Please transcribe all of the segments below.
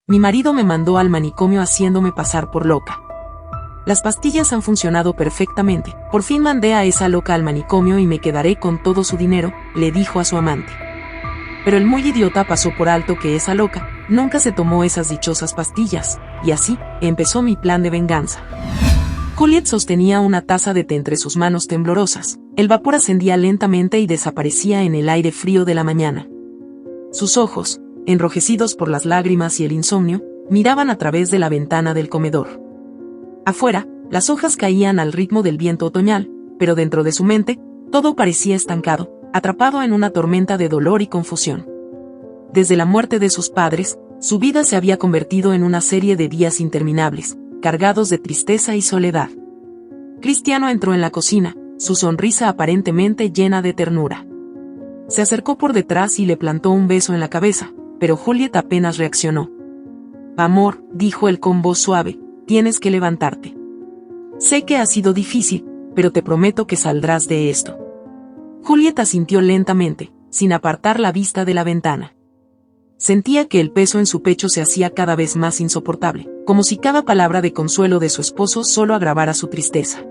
Mi marido me mandó al manicomio haciéndome pasar por loca. Las pastillas han funcionado perfectamente. Por fin mandé a esa loca al manicomio y me quedaré con todo su dinero, le dijo a su amante. Pero el muy idiota pasó por alto que esa loca nunca se tomó esas dichosas pastillas, y así empezó mi plan de venganza. Juliet sostenía una taza de té entre sus manos temblorosas. El vapor ascendía lentamente y desaparecía en el aire frío de la mañana. Sus ojos, enrojecidos por las lágrimas y el insomnio, miraban a través de la ventana del comedor. Afuera, las hojas caían al ritmo del viento otoñal, pero dentro de su mente, todo parecía estancado, atrapado en una tormenta de dolor y confusión. Desde la muerte de sus padres, su vida se había convertido en una serie de días interminables, cargados de tristeza y soledad. Cristiano entró en la cocina, su sonrisa aparentemente llena de ternura. Se acercó por detrás y le plantó un beso en la cabeza, pero Juliet apenas reaccionó. «Amor», dijo él con voz suave, «tienes que levantarte. Sé que ha sido difícil, pero te prometo que saldrás de esto». Juliet asintió lentamente, sin apartar la vista de la ventana. Sentía que el peso en su pecho se hacía cada vez más insoportable, como si cada palabra de consuelo de su esposo solo agravara su tristeza.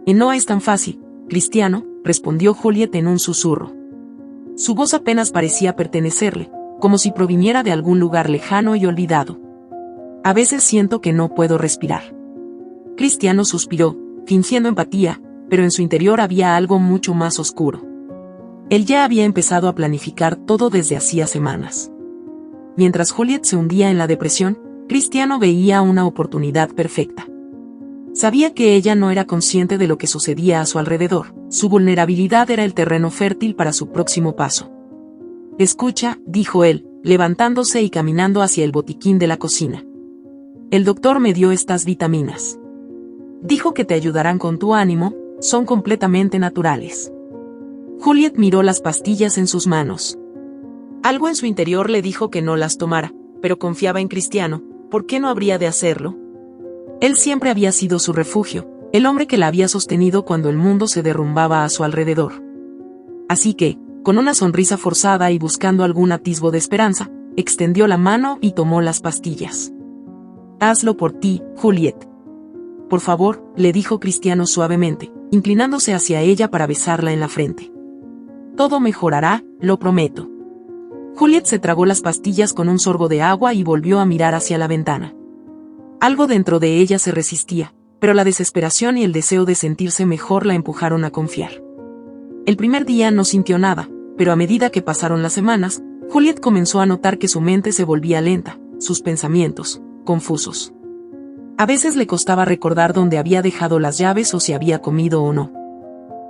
«Y no es tan fácil, Cristiano», respondió Juliet en un susurro. Su voz apenas parecía pertenecerle, como si proviniera de algún lugar lejano y olvidado. «A veces siento que no puedo respirar». Cristiano suspiró, fingiendo empatía, pero en su interior había algo mucho más oscuro. Él ya había empezado a planificar todo desde hacía semanas. Mientras Juliet se hundía en la depresión, Cristiano veía una oportunidad perfecta. Sabía que ella no era consciente de lo que sucedía a su alrededor. Su vulnerabilidad era el terreno fértil para su próximo paso. «Escucha», dijo él, levantándose y caminando hacia el botiquín de la cocina. «El doctor me dio estas vitaminas. Dijo que te ayudarán con tu ánimo, son completamente naturales». Juliet miró las pastillas en sus manos. Algo en su interior le dijo que no las tomara, pero confiaba en Cristiano. ¿Por qué no habría de hacerlo? Él siempre había sido su refugio, el hombre que la había sostenido cuando el mundo se derrumbaba a su alrededor. Así que, con una sonrisa forzada y buscando algún atisbo de esperanza, extendió la mano y tomó las pastillas. «Hazlo por ti, Juliet. Por favor», le dijo Cristiano suavemente, inclinándose hacia ella para besarla en la frente. «Todo mejorará, lo prometo». Juliet se tragó las pastillas con un sorbo de agua y volvió a mirar hacia la ventana. Algo dentro de ella se resistía, pero la desesperación y el deseo de sentirse mejor la empujaron a confiar. El primer día no sintió nada, pero a medida que pasaron las semanas, Juliet comenzó a notar que su mente se volvía lenta, sus pensamientos, confusos. A veces le costaba recordar dónde había dejado las llaves o si había comido o no.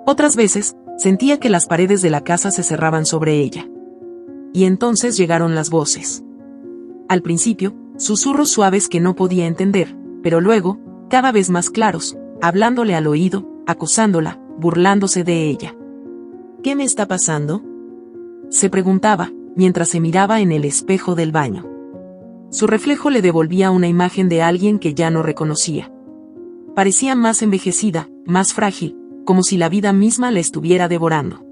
Otras veces, sentía que las paredes de la casa se cerraban sobre ella. Y entonces llegaron las voces. Al principio, susurros suaves que no podía entender, pero luego, cada vez más claros, hablándole al oído, acosándola, burlándose de ella. «¿Qué me está pasando?», se preguntaba, mientras se miraba en el espejo del baño. Su reflejo le devolvía una imagen de alguien que ya no reconocía. Parecía más envejecida, más frágil, como si la vida misma la estuviera devorando.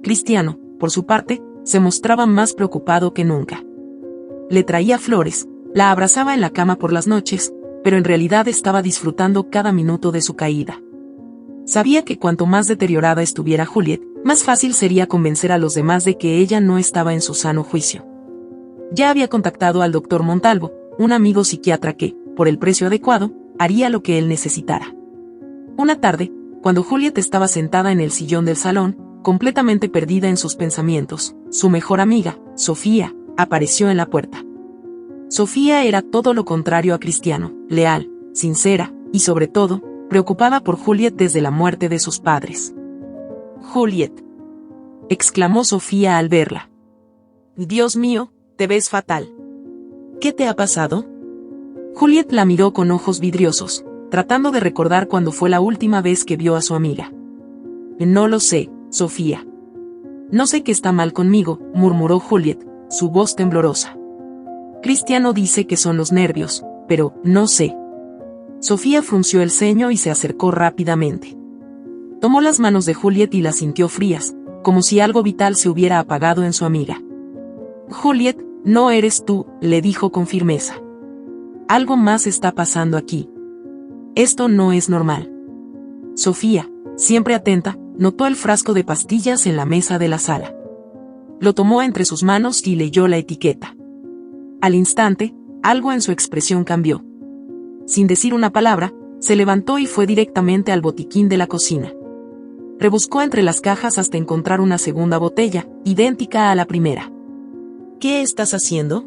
Cristiano, por su parte, se mostraba más preocupado que nunca. Le traía flores, la abrazaba en la cama por las noches, pero en realidad estaba disfrutando cada minuto de su caída. Sabía que cuanto más deteriorada estuviera Juliet, más fácil sería convencer a los demás de que ella no estaba en su sano juicio. Ya había contactado al doctor Montalvo, un amigo psiquiatra que, por el precio adecuado, haría lo que él necesitara. Una tarde, cuando Juliet estaba sentada en el sillón del salón, completamente perdida en sus pensamientos, su mejor amiga, Sofía, apareció en la puerta. Sofía era todo lo contrario a Cristiano, leal, sincera, y sobre todo, preocupada por Juliet desde la muerte de sus padres. «Juliet», exclamó Sofía al verla. «Dios mío, te ves fatal. ¿Qué te ha pasado?». Juliet la miró con ojos vidriosos, tratando de recordar cuándo fue la última vez que vio a su amiga. «No lo sé, Sofía. No sé qué está mal conmigo», murmuró Juliet, su voz temblorosa. «Cristiano dice que son los nervios, pero no sé». Sofía frunció el ceño y se acercó rápidamente. Tomó las manos de Juliet y las sintió frías, como si algo vital se hubiera apagado en su amiga. «Juliet», No eres tú, le dijo con firmeza. Algo más está pasando aquí. Esto no es normal. Sofía, siempre atenta, notó el frasco de pastillas en la mesa de la sala. Lo tomó entre sus manos y leyó la etiqueta. Al instante, algo en su expresión cambió. Sin decir una palabra, se levantó y fue directamente al botiquín de la cocina. Rebuscó entre las cajas hasta encontrar una segunda botella, idéntica a la primera. ¿Qué estás haciendo?,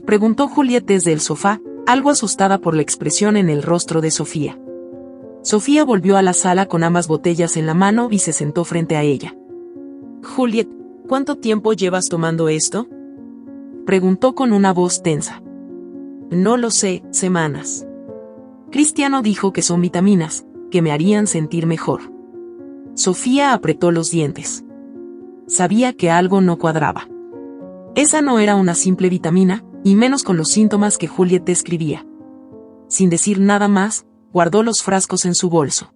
preguntó Juliet desde el sofá, algo asustada por la expresión en el rostro de Sofía. Sofía volvió a la sala con ambas botellas en la mano y se sentó frente a ella. Juliet, ¿cuánto tiempo llevas tomando esto?, preguntó con una voz tensa. No lo sé, semanas. Cristiano dijo que son vitaminas, que me harían sentir mejor. Sofía apretó los dientes. Sabía que algo no cuadraba. Esa no era una simple vitamina, y menos con los síntomas que Juliet describía. Sin decir nada más, guardó los frascos en su bolso.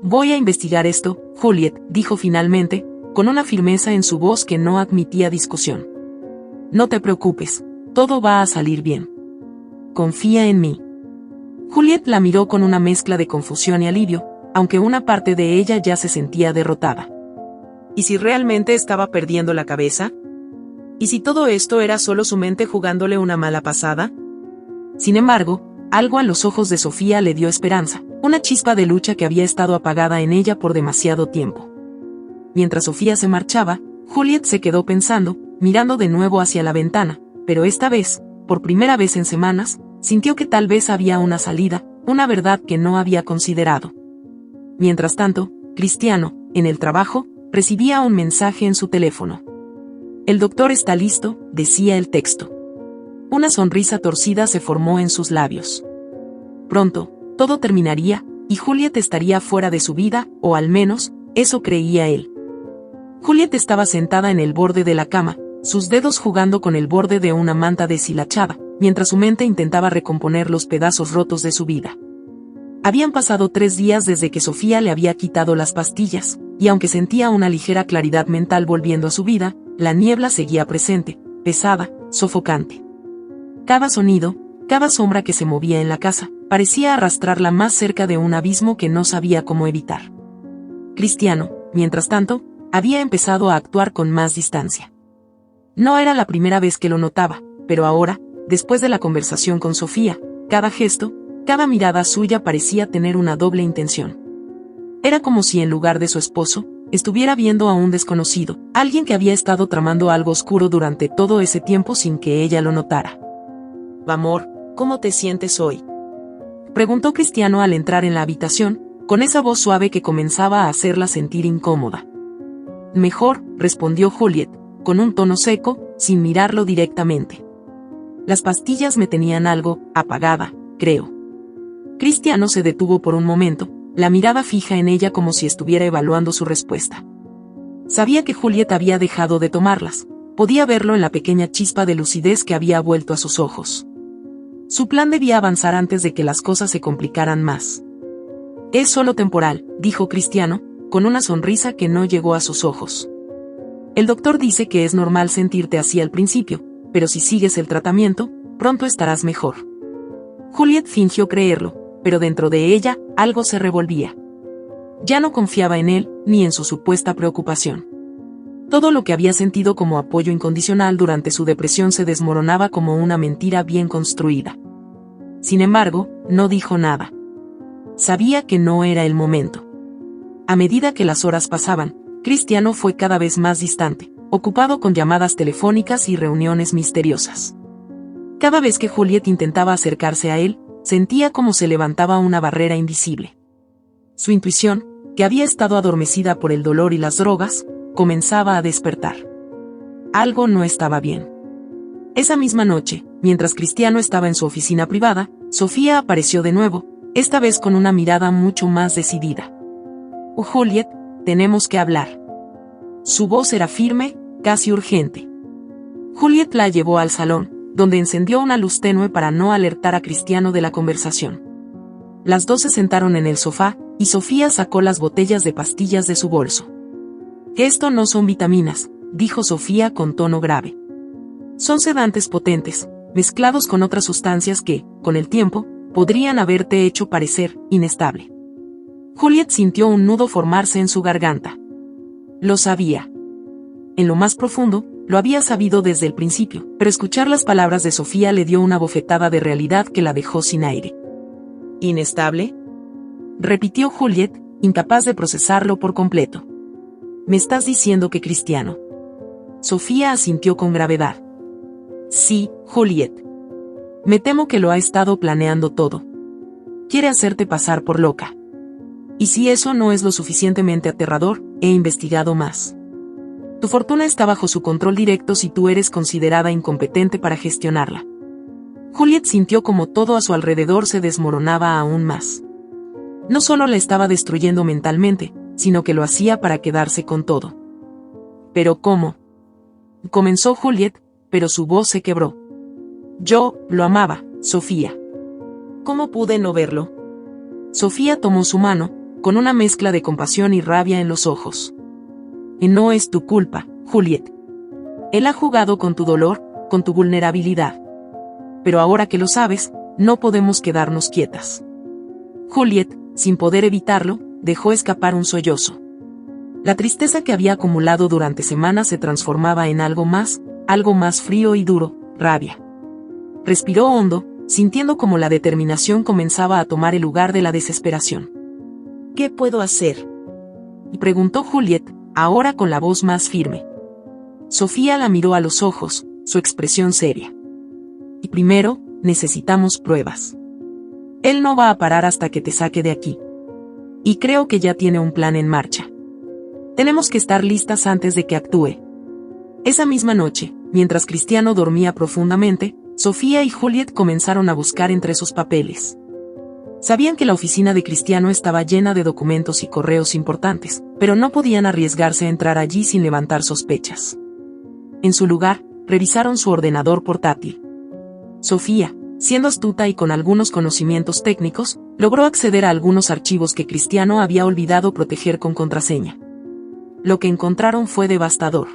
Voy a investigar esto, Juliet, dijo finalmente, con una firmeza en su voz que no admitía discusión. No te preocupes, todo va a salir bien. Confía en mí. Juliet la miró con una mezcla de confusión y alivio, aunque una parte de ella ya se sentía derrotada. ¿Y si realmente estaba perdiendo la cabeza? ¿Y si todo esto era solo su mente jugándole una mala pasada? Sin embargo, algo a los ojos de Sofía le dio esperanza, una chispa de lucha que había estado apagada en ella por demasiado tiempo. Mientras Sofía se marchaba, Juliet se quedó pensando, mirando de nuevo hacia la ventana, pero esta vez, por primera vez en semanas, sintió que tal vez había una salida, una verdad que no había considerado. Mientras tanto, Cristiano, en el trabajo, recibía un mensaje en su teléfono. El doctor está listo, decía el texto. Una sonrisa torcida se formó en sus labios. Pronto, todo terminaría, y Juliet estaría fuera de su vida, o al menos, eso creía él. Juliet estaba sentada en el borde de la cama, sus dedos jugando con el borde de una manta deshilachada, mientras su mente intentaba recomponer los pedazos rotos de su vida. Habían pasado 3 días desde que Sofía le había quitado las pastillas, y aunque sentía una ligera claridad mental volviendo a su vida, la niebla seguía presente, pesada, sofocante. Cada sonido, cada sombra que se movía en la casa, parecía arrastrarla más cerca de un abismo que no sabía cómo evitar. Cristiano, mientras tanto, había empezado a actuar con más distancia. No era la primera vez que lo notaba, pero ahora, después de la conversación con Sofía, cada gesto, cada mirada suya parecía tener una doble intención. Era como si en lugar de su esposo, estuviera viendo a un desconocido, alguien que había estado tramando algo oscuro durante todo ese tiempo sin que ella lo notara. Amor, ¿cómo te sientes hoy?, preguntó Cristiano al entrar en la habitación, con esa voz suave que comenzaba a hacerla sentir incómoda. Mejor, respondió Juliet, con un tono seco, sin mirarlo directamente. Las pastillas me tenían algo apagada, creo. Cristiano se detuvo por un momento, la mirada fija en ella como si estuviera evaluando su respuesta. Sabía que Juliet había dejado de tomarlas, podía verlo en la pequeña chispa de lucidez que había vuelto a sus ojos. Su plan debía avanzar antes de que las cosas se complicaran más. Es solo temporal, dijo Cristiano, con una sonrisa que no llegó a sus ojos. El doctor dice que es normal sentirte así al principio, pero si sigues el tratamiento, pronto estarás mejor. Juliet fingió creerlo, pero dentro de ella, algo se revolvía. Ya no confiaba en él, ni en su supuesta preocupación. Todo lo que había sentido como apoyo incondicional durante su depresión se desmoronaba como una mentira bien construida. Sin embargo, no dijo nada. Sabía que no era el momento. A medida que las horas pasaban, Cristiano fue cada vez más distante, ocupado con llamadas telefónicas y reuniones misteriosas. Cada vez que Juliet intentaba acercarse a él, sentía como se levantaba una barrera invisible. Su intuición, que había estado adormecida por el dolor y las drogas, comenzaba a despertar. Algo no estaba bien. Esa misma noche, mientras Cristiano estaba en su oficina privada, Sofía apareció de nuevo, esta vez con una mirada mucho más decidida. Juliet, tenemos que hablar. Su voz era firme, casi urgente. Juliet la llevó al salón, donde encendió una luz tenue para no alertar a Cristiano de la conversación. Las dos se sentaron en el sofá, y Sofía sacó las botellas de pastillas de su bolso. Esto no son vitaminas, dijo Sofía con tono grave. Son sedantes potentes, mezclados con otras sustancias que, con el tiempo, podrían haberte hecho parecer inestable. Juliet sintió un nudo formarse en su garganta. Lo sabía. En lo más profundo, lo había sabido desde el principio, pero escuchar las palabras de Sofía le dio una bofetada de realidad que la dejó sin aire. ¿Inestable?, repitió Juliet, incapaz de procesarlo por completo. ¿Me estás diciendo que Cristiano? Sofía asintió con gravedad. Sí, Juliet. Me temo que lo ha estado planeando todo. Quiere hacerte pasar por loca. Y si eso no es lo suficientemente aterrador, he investigado más. Tu fortuna está bajo su control directo si tú eres considerada incompetente para gestionarla. Juliet sintió como todo a su alrededor se desmoronaba aún más. No solo la estaba destruyendo mentalmente, sino que lo hacía para quedarse con todo. ¿Pero cómo? Comenzó Juliet, pero su voz se quebró. Yo lo amaba, Sofía. ¿Cómo pude no verlo? Sofía tomó su mano, con una mezcla de compasión y rabia en los ojos. Y no es tu culpa, Juliet. Él ha jugado con tu dolor, con tu vulnerabilidad. Pero ahora que lo sabes, no podemos quedarnos quietas. Juliet, sin poder evitarlo, dejó escapar un sollozo. La tristeza que había acumulado durante semanas se transformaba en algo más frío y duro, rabia. Respiró hondo, sintiendo como la determinación comenzaba a tomar el lugar de la desesperación. ¿Qué puedo hacer?, preguntó Juliet, ahora con la voz más firme. Sofía la miró a los ojos, su expresión seria. Y primero, necesitamos pruebas. Él no va a parar hasta que te saque de aquí. Y creo que ya tiene un plan en marcha. Tenemos que estar listas antes de que actúe. Esa misma noche, mientras Cristiano dormía profundamente, Sofía y Juliet comenzaron a buscar entre sus papeles. Sabían que la oficina de Cristiano estaba llena de documentos y correos importantes, pero no podían arriesgarse a entrar allí sin levantar sospechas. En su lugar, revisaron su ordenador portátil. Sofía, siendo astuta y con algunos conocimientos técnicos, logró acceder a algunos archivos que Cristiano había olvidado proteger con contraseña. Lo que encontraron fue devastador.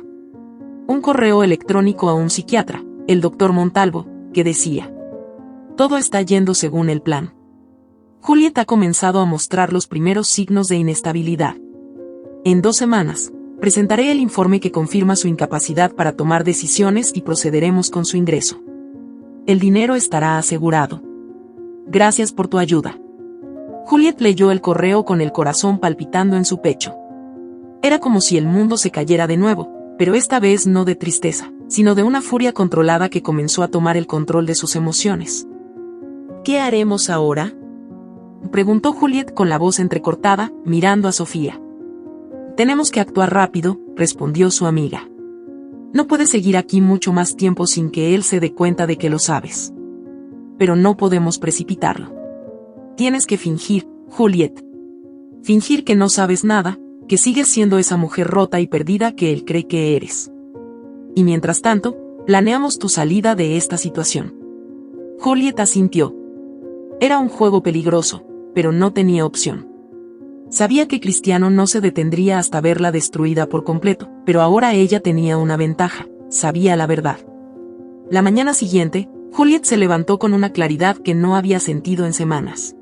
Un correo electrónico a un psiquiatra, el Dr. Montalvo, que decía: todo está yendo según el plan. Juliet ha comenzado a mostrar los primeros signos de inestabilidad. En 2 semanas, presentaré el informe que confirma su incapacidad para tomar decisiones y procederemos con su ingreso. El dinero estará asegurado. Gracias por tu ayuda. Juliet leyó el correo con el corazón palpitando en su pecho. Era como si el mundo se cayera de nuevo, pero esta vez no de tristeza, sino de una furia controlada que comenzó a tomar el control de sus emociones. ¿Qué haremos ahora?, preguntó Juliet con la voz entrecortada, mirando a Sofía. Tenemos que actuar rápido, respondió su amiga. No puedes seguir aquí mucho más tiempo sin que él se dé cuenta de que lo sabes. Pero no podemos precipitarlo. Tienes que fingir, Juliet. Fingir que no sabes nada, que sigues siendo esa mujer rota y perdida que él cree que eres. Y mientras tanto, planeamos tu salida de esta situación. Juliet asintió. Era un juego peligroso, pero no tenía opción. Sabía que Cristiano no se detendría hasta verla destruida por completo, pero ahora ella tenía una ventaja, sabía la verdad. La mañana siguiente, Juliet se levantó con una claridad que no había sentido en semanas.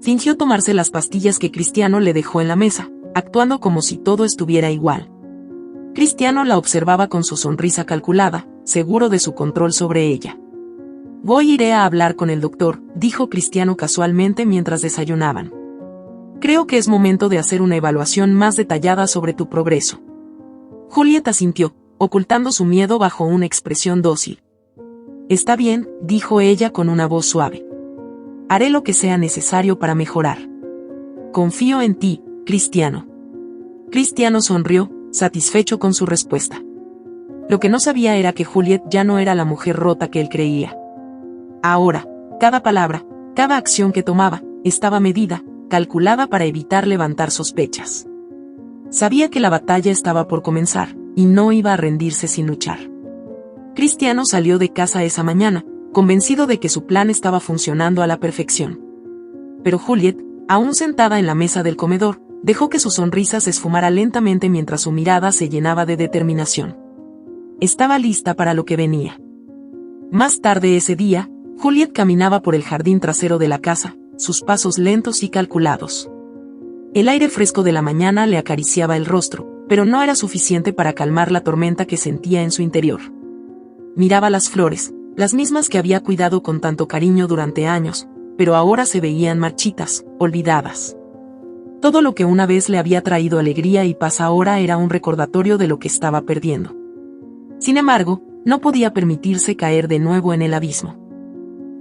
Fingió tomarse las pastillas que Cristiano le dejó en la mesa, actuando como si todo estuviera igual. Cristiano la observaba con su sonrisa calculada, seguro de su control sobre ella. Iré a hablar con el doctor, dijo Cristiano casualmente mientras desayunaban. Creo que es momento de hacer una evaluación más detallada sobre tu progreso. Juliet asintió, ocultando su miedo bajo una expresión dócil. Está bien, dijo ella con una voz suave. Haré lo que sea necesario para mejorar. Confío en ti, Cristiano. Cristiano sonrió, satisfecho con su respuesta. Lo que no sabía era que Juliet ya no era la mujer rota que él creía. Ahora, cada palabra, cada acción que tomaba, estaba medida, calculada para evitar levantar sospechas. Sabía que la batalla estaba por comenzar, y no iba a rendirse sin luchar. Cristiano salió de casa esa mañana, convencido de que su plan estaba funcionando a la perfección. Pero Juliet, aún sentada en la mesa del comedor, dejó que su sonrisa se esfumara lentamente mientras su mirada se llenaba de determinación. Estaba lista para lo que venía. Más tarde ese día, Juliet caminaba por el jardín trasero de la casa, sus pasos lentos y calculados. El aire fresco de la mañana le acariciaba el rostro, pero no era suficiente para calmar la tormenta que sentía en su interior. Miraba las flores, las mismas que había cuidado con tanto cariño durante años, pero ahora se veían marchitas, olvidadas. Todo lo que una vez le había traído alegría y paz ahora era un recordatorio de lo que estaba perdiendo. Sin embargo, no podía permitirse caer de nuevo en el abismo.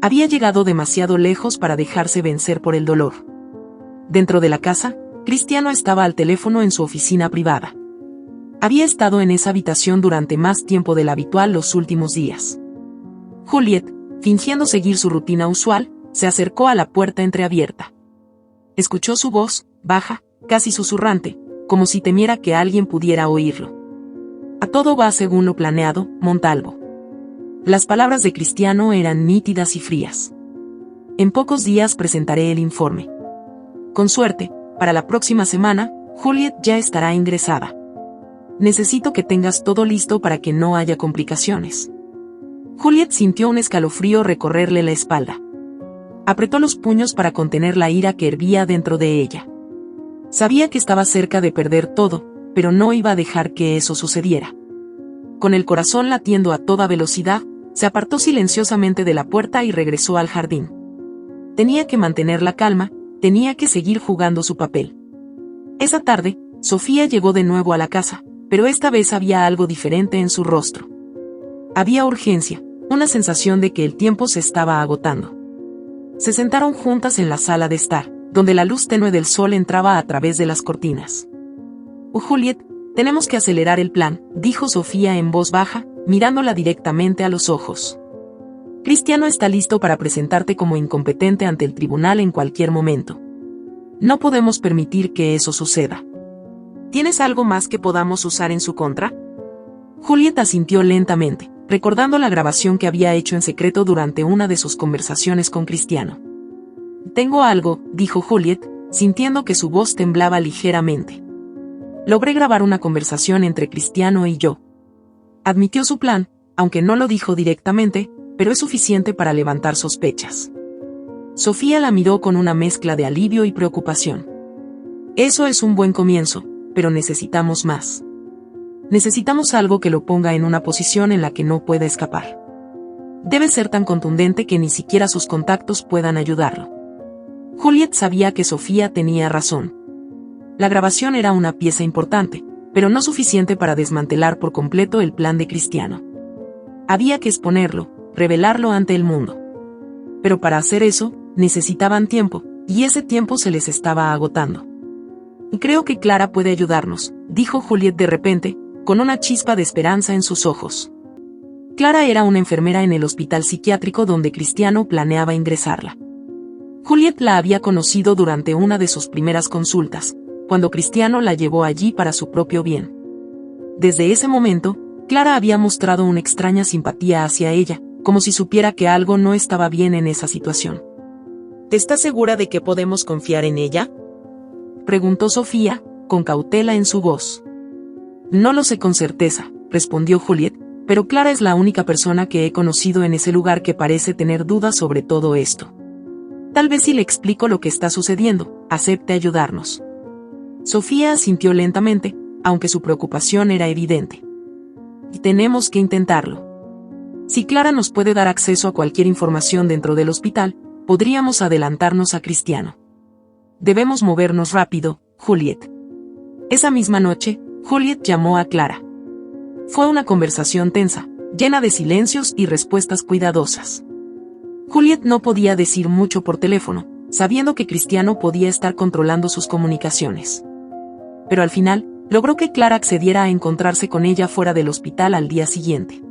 Había llegado demasiado lejos para dejarse vencer por el dolor. Dentro de la casa, Cristiano estaba al teléfono en su oficina privada. Había estado en esa habitación durante más tiempo del habitual los últimos días. Juliet, fingiendo seguir su rutina usual, se acercó a la puerta entreabierta. Escuchó su voz, baja, casi susurrante, como si temiera que alguien pudiera oírlo. A todo va según lo planeado, Montalvo. Las palabras de Cristiano eran nítidas y frías. En pocos días presentaré el informe. Con suerte, para la próxima semana, Juliet ya estará ingresada. Necesito que tengas todo listo para que no haya complicaciones. Juliet sintió un escalofrío recorrerle la espalda. Apretó los puños para contener la ira que hervía dentro de ella. Sabía que estaba cerca de perder todo, pero no iba a dejar que eso sucediera. Con el corazón latiendo a toda velocidad, se apartó silenciosamente de la puerta y regresó al jardín. Tenía que mantener la calma, tenía que seguir jugando su papel. Esa tarde, Sofía llegó de nuevo a la casa, pero esta vez había algo diferente en su rostro. Había urgencia, una sensación de que el tiempo se estaba agotando. Se sentaron juntas en la sala de estar, donde la luz tenue del sol entraba a través de las cortinas. Juliet, tenemos que acelerar el plan, dijo Sofía en voz baja, mirándola directamente a los ojos. Cristiano está listo para presentarte como incompetente ante el tribunal en cualquier momento. No podemos permitir que eso suceda. ¿Tienes algo más que podamos usar en su contra? Juliet asintió lentamente, recordando la grabación que había hecho en secreto durante una de sus conversaciones con Cristiano. Tengo algo, dijo Juliet, sintiendo que su voz temblaba ligeramente. Logré grabar una conversación entre Cristiano y yo. Admitió su plan, aunque no lo dijo directamente, pero es suficiente para levantar sospechas. Sofía la miró con una mezcla de alivio y preocupación. Eso es un buen comienzo, pero necesitamos más. Necesitamos algo que lo ponga en una posición en la que no pueda escapar. Debe ser tan contundente que ni siquiera sus contactos puedan ayudarlo. Juliet sabía que Sofía tenía razón. La grabación era una pieza importante, pero no suficiente para desmantelar por completo el plan de Cristiano. Había que exponerlo, revelarlo ante el mundo. Pero para hacer eso, necesitaban tiempo, y ese tiempo se les estaba agotando. Creo que Clara puede ayudarnos, dijo Juliet de repente, con una chispa de esperanza en sus ojos. Clara era una enfermera en el hospital psiquiátrico donde Cristiano planeaba ingresarla. Juliet la había conocido durante una de sus primeras consultas, cuando Cristiano la llevó allí para su propio bien. Desde ese momento, Clara había mostrado una extraña simpatía hacia ella, como si supiera que algo no estaba bien en esa situación. ¿Estás segura de que podemos confiar en ella?, preguntó Sofía, con cautela en su voz. No lo sé con certeza, respondió Juliet, pero Clara es la única persona que he conocido en ese lugar que parece tener dudas sobre todo esto. Tal vez si le explico lo que está sucediendo, acepte ayudarnos. Sofía asintió lentamente, aunque su preocupación era evidente. Y tenemos que intentarlo. Si Clara nos puede dar acceso a cualquier información dentro del hospital, podríamos adelantarnos a Cristiano. Debemos movernos rápido, Juliet. Esa misma noche, Juliet llamó a Clara. Fue una conversación tensa, llena de silencios y respuestas cuidadosas. Juliet no podía decir mucho por teléfono, sabiendo que Cristiano podía estar controlando sus comunicaciones. Pero al final, logró que Clara accediera a encontrarse con ella fuera del hospital al día siguiente.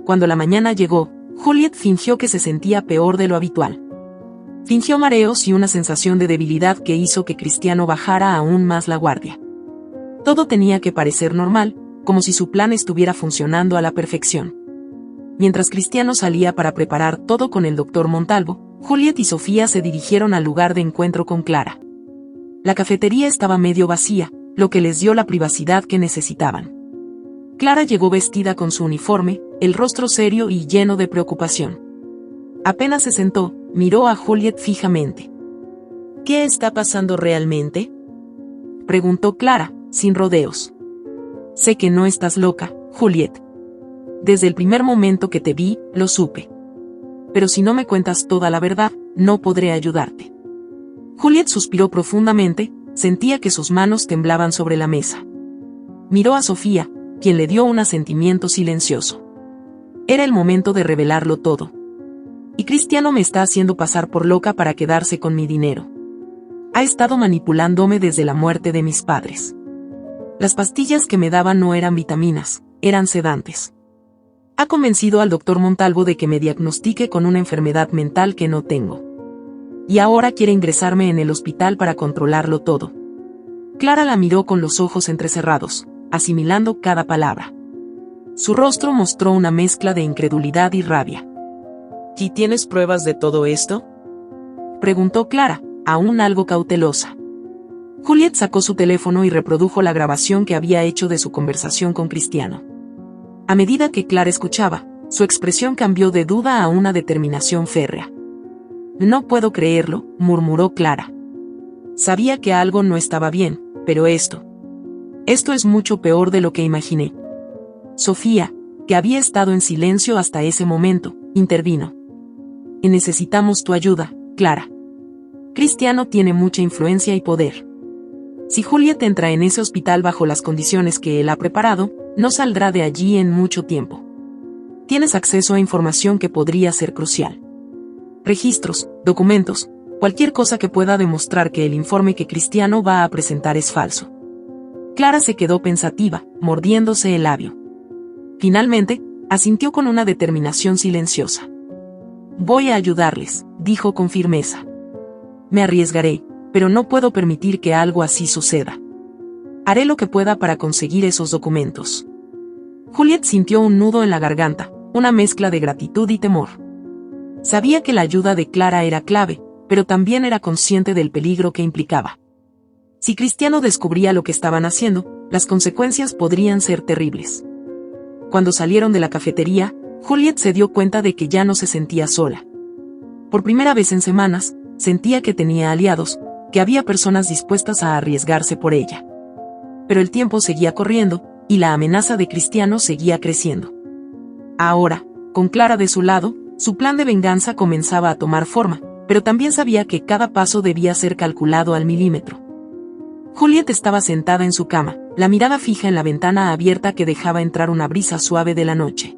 Cuando la mañana llegó, Juliet fingió que se sentía peor de lo habitual. Fingió mareos y una sensación de debilidad que hizo que Cristiano bajara aún más la guardia. Todo tenía que parecer normal, como si su plan estuviera funcionando a la perfección. Mientras Cristiano salía para preparar todo con el doctor Montalvo, Juliet y Sofía se dirigieron al lugar de encuentro con Clara. La cafetería estaba medio vacía, lo que les dio la privacidad que necesitaban. Clara llegó vestida con su uniforme, el rostro serio y lleno de preocupación. Apenas se sentó, miró a Juliet fijamente. ¿Qué está pasando realmente?, preguntó Clara, sin rodeos. Sé que no estás loca, Juliet. Desde el primer momento que te vi, lo supe. Pero si no me cuentas toda la verdad, no podré ayudarte. Juliet suspiró profundamente, sentía que sus manos temblaban sobre la mesa. Miró a Sofía, quien le dio un asentimiento silencioso. Era el momento de revelarlo todo. Y Cristiano me está haciendo pasar por loca para quedarse con mi dinero. Ha estado manipulándome desde la muerte de mis padres. Las pastillas que me daban no eran vitaminas, eran sedantes. Ha convencido al doctor Montalvo de que me diagnostique con una enfermedad mental que no tengo. Y ahora quiere ingresarme en el hospital para controlarlo todo. Clara la miró con los ojos entrecerrados, asimilando cada palabra. Su rostro mostró una mezcla de incredulidad y rabia. ¿Y tienes pruebas de todo esto?, preguntó Clara, aún algo cautelosa. Juliet sacó su teléfono y reprodujo la grabación que había hecho de su conversación con Cristiano. A medida que Clara escuchaba, su expresión cambió de duda a una determinación férrea. No puedo creerlo, murmuró Clara. Sabía que algo no estaba bien, pero esto es mucho peor de lo que imaginé. Sofía, que había estado en silencio hasta ese momento, intervino. Necesitamos tu ayuda, Clara. Cristiano tiene mucha influencia y poder. Si Juliet entra en ese hospital bajo las condiciones que él ha preparado, no saldrá de allí en mucho tiempo. Tienes acceso a información que podría ser crucial. Registros, documentos, cualquier cosa que pueda demostrar que el informe que Cristiano va a presentar es falso. Clara se quedó pensativa, mordiéndose el labio. Finalmente, asintió con una determinación silenciosa. Voy a ayudarles, dijo con firmeza. Me arriesgaré, pero no puedo permitir que algo así suceda. Haré lo que pueda para conseguir esos documentos. Juliet sintió un nudo en la garganta, una mezcla de gratitud y temor. Sabía que la ayuda de Clara era clave, pero también era consciente del peligro que implicaba. Si Cristiano descubría lo que estaban haciendo, las consecuencias podrían ser terribles. Cuando salieron de la cafetería, Juliet se dio cuenta de que ya no se sentía sola. Por primera vez en semanas, sentía que tenía aliados, que había personas dispuestas a arriesgarse por ella. Pero el tiempo seguía corriendo, y la amenaza de Cristiano seguía creciendo. Ahora, con Clara de su lado, su plan de venganza comenzaba a tomar forma, pero también sabía que cada paso debía ser calculado al milímetro. Juliet estaba sentada en su cama, la mirada fija en la ventana abierta que dejaba entrar una brisa suave de la noche.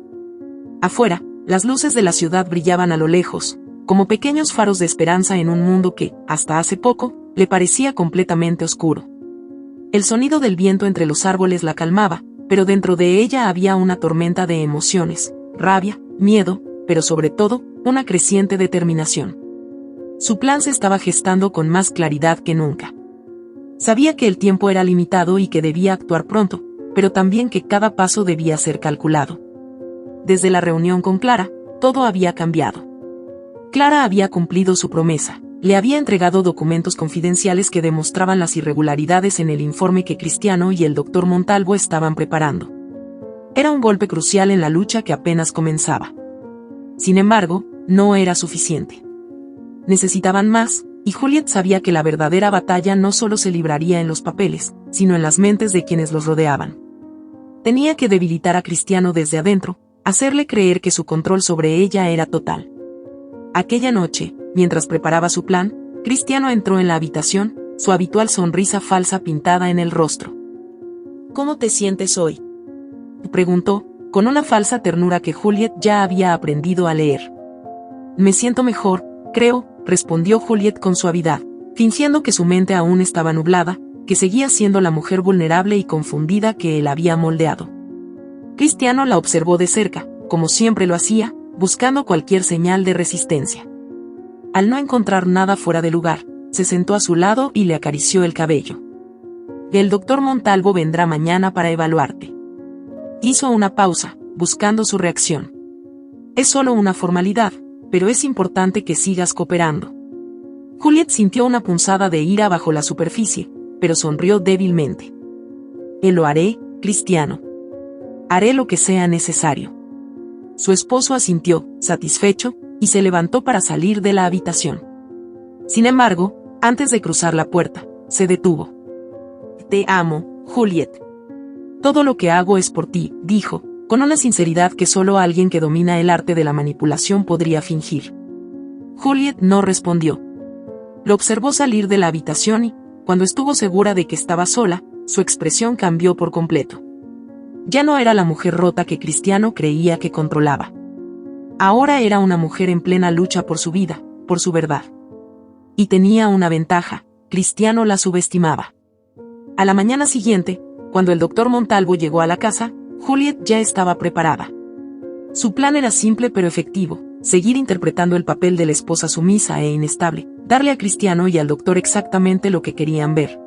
Afuera, las luces de la ciudad brillaban a lo lejos, como pequeños faros de esperanza en un mundo que, hasta hace poco, le parecía completamente oscuro. El sonido del viento entre los árboles la calmaba, pero dentro de ella había una tormenta de emociones, rabia, miedo, pero sobre todo, una creciente determinación. Su plan se estaba gestando con más claridad que nunca. Sabía que el tiempo era limitado y que debía actuar pronto, pero también que cada paso debía ser calculado. Desde la reunión con Clara, todo había cambiado. Clara había cumplido su promesa, le había entregado documentos confidenciales que demostraban las irregularidades en el informe que Cristiano y el doctor Montalvo estaban preparando. Era un golpe crucial en la lucha que apenas comenzaba. Sin embargo, no era suficiente. Necesitaban más, y Juliet sabía que la verdadera batalla no solo se libraría en los papeles, sino en las mentes de quienes los rodeaban. Tenía que debilitar a Cristiano desde adentro, hacerle creer que su control sobre ella era total. Aquella noche, mientras preparaba su plan, Cristiano entró en la habitación, su habitual sonrisa falsa pintada en el rostro. ¿Cómo te sientes hoy?, preguntó, con una falsa ternura que Juliet ya había aprendido a leer. Me siento mejor, creo, respondió Juliet con suavidad, fingiendo que su mente aún estaba nublada, que seguía siendo la mujer vulnerable y confundida que él había moldeado. Cristiano la observó de cerca, como siempre lo hacía, buscando cualquier señal de resistencia. Al no encontrar nada fuera de lugar, se sentó a su lado y le acarició el cabello. El doctor Montalvo vendrá mañana para evaluarte. Hizo una pausa, buscando su reacción. Es solo una formalidad, pero es importante que sigas cooperando. Juliet sintió una punzada de ira bajo la superficie, pero sonrió débilmente. Lo haré, Cristiano. Haré lo que sea necesario. Su esposo asintió, satisfecho, y se levantó para salir de la habitación. Sin embargo, antes de cruzar la puerta, se detuvo. Te amo, Juliet. Todo lo que hago es por ti, dijo, con una sinceridad que solo alguien que domina el arte de la manipulación podría fingir. Juliet no respondió. Lo observó salir de la habitación y, cuando estuvo segura de que estaba sola, su expresión cambió por completo. Ya no era la mujer rota que Cristiano creía que controlaba. Ahora era una mujer en plena lucha por su vida, por su verdad. Y tenía una ventaja: Cristiano la subestimaba. A la mañana siguiente, cuando el doctor Montalvo llegó a la casa, Juliet ya estaba preparada. Su plan era simple pero efectivo: seguir interpretando el papel de la esposa sumisa e inestable, darle a Cristiano y al doctor exactamente lo que querían ver.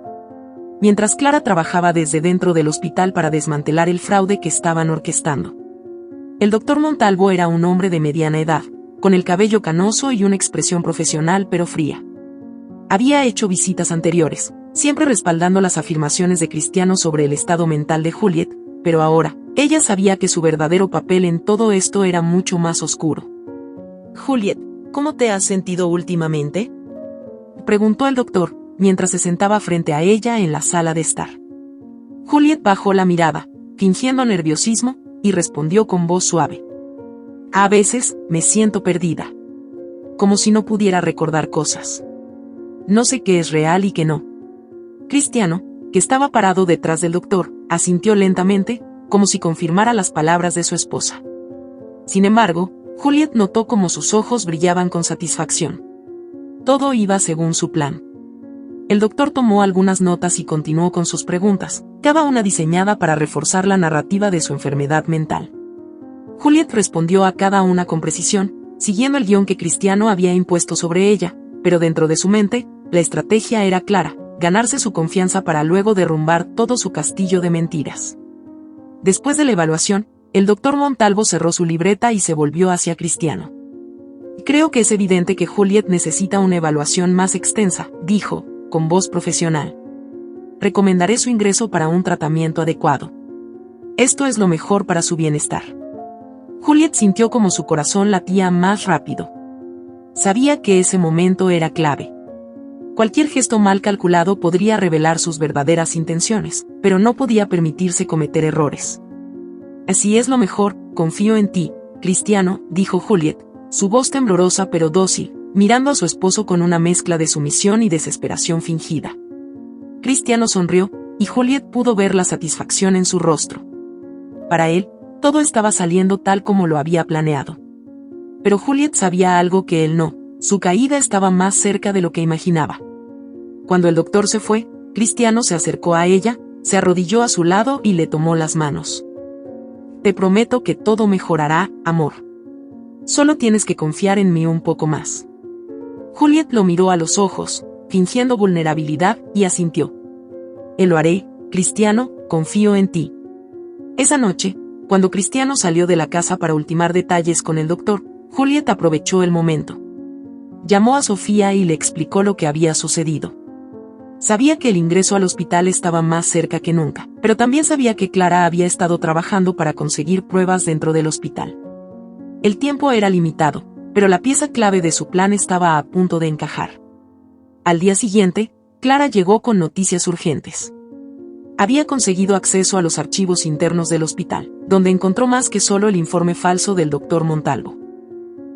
Mientras Clara trabajaba desde dentro del hospital para desmantelar el fraude que estaban orquestando. El doctor Montalvo era un hombre de mediana edad, con el cabello canoso y una expresión profesional pero fría. Había hecho visitas anteriores, siempre respaldando las afirmaciones de Cristiano sobre el estado mental de Juliet, pero ahora, ella sabía que su verdadero papel en todo esto era mucho más oscuro. «Juliet, ¿cómo te has sentido últimamente?», preguntó el doctor, mientras se sentaba frente a ella en la sala de estar. Juliet bajó la mirada, fingiendo nerviosismo, y respondió con voz suave. «A veces, me siento perdida. Como si no pudiera recordar cosas. No sé qué es real y qué no». Cristiano, que estaba parado detrás del doctor, asintió lentamente, como si confirmara las palabras de su esposa. Sin embargo, Juliet notó cómo sus ojos brillaban con satisfacción. Todo iba según su plan. El doctor tomó algunas notas y continuó con sus preguntas, cada una diseñada para reforzar la narrativa de su enfermedad mental. Juliet respondió a cada una con precisión, siguiendo el guión que Cristiano había impuesto sobre ella, pero dentro de su mente, la estrategia era clara: ganarse su confianza para luego derrumbar todo su castillo de mentiras. Después de la evaluación, el doctor Montalvo cerró su libreta y se volvió hacia Cristiano. «Creo que es evidente que Juliet necesita una evaluación más extensa», dijo, con voz profesional. «Recomendaré su ingreso para un tratamiento adecuado. Esto es lo mejor para su bienestar». Juliet sintió como su corazón latía más rápido. Sabía que ese momento era clave. Cualquier gesto mal calculado podría revelar sus verdaderas intenciones, pero no podía permitirse cometer errores. «Así es lo mejor, confío en ti, Cristiano», dijo Juliet, su voz temblorosa pero dócil, mirando a su esposo con una mezcla de sumisión y desesperación fingida. Cristiano sonrió, y Juliet pudo ver la satisfacción en su rostro. Para él, todo estaba saliendo tal como lo había planeado. Pero Juliet sabía algo que él no: su caída estaba más cerca de lo que imaginaba. Cuando el doctor se fue, Cristiano se acercó a ella, se arrodilló a su lado y le tomó las manos. «Te prometo que todo mejorará, amor. Solo tienes que confiar en mí un poco más». Juliet lo miró a los ojos, fingiendo vulnerabilidad, y asintió. «Lo haré, Cristiano, confío en ti». Esa noche, cuando Cristiano salió de la casa para ultimar detalles con el doctor, Juliet aprovechó el momento. Llamó a Sofía y le explicó lo que había sucedido. Sabía que el ingreso al hospital estaba más cerca que nunca, pero también sabía que Clara había estado trabajando para conseguir pruebas dentro del hospital. El tiempo era limitado, pero la pieza clave de su plan estaba a punto de encajar. Al día siguiente, Clara llegó con noticias urgentes. Había conseguido acceso a los archivos internos del hospital, donde encontró más que solo el informe falso del doctor Montalvo.